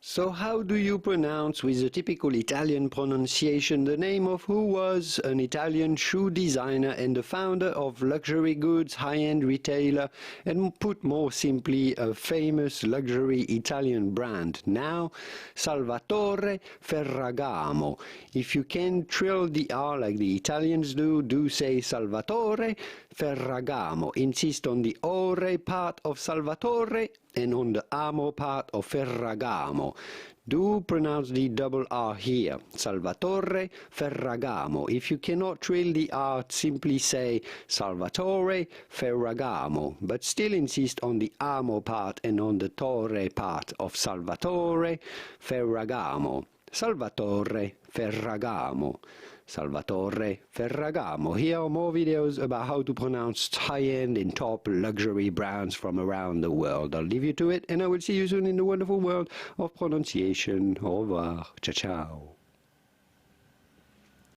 So how do you pronounce with the typical Italian pronunciation the name of who was an Italian shoe designer and the founder of luxury goods high-end retailer, and put more simply a famous luxury Italian brand now? Salvatore Ferragamo. If you can trill the R like the Italians do say Salvatore Ferragamo. Insist on the ore part of Salvatore and on the amo part of Ferragamo. Do pronounce the double R here, Salvatore Ferragamo. If you cannot trill the R, simply say Salvatore Ferragamo, but still insist on the amo part and on the torre part of Salvatore Ferragamo. Salvatore Ferragamo. Salvatore Ferragamo. Here are more videos about how to pronounce high-end and top luxury brands from around the world. I'll leave you to it, and I will see you soon in the wonderful world of pronunciation. Au revoir. Ciao, ciao.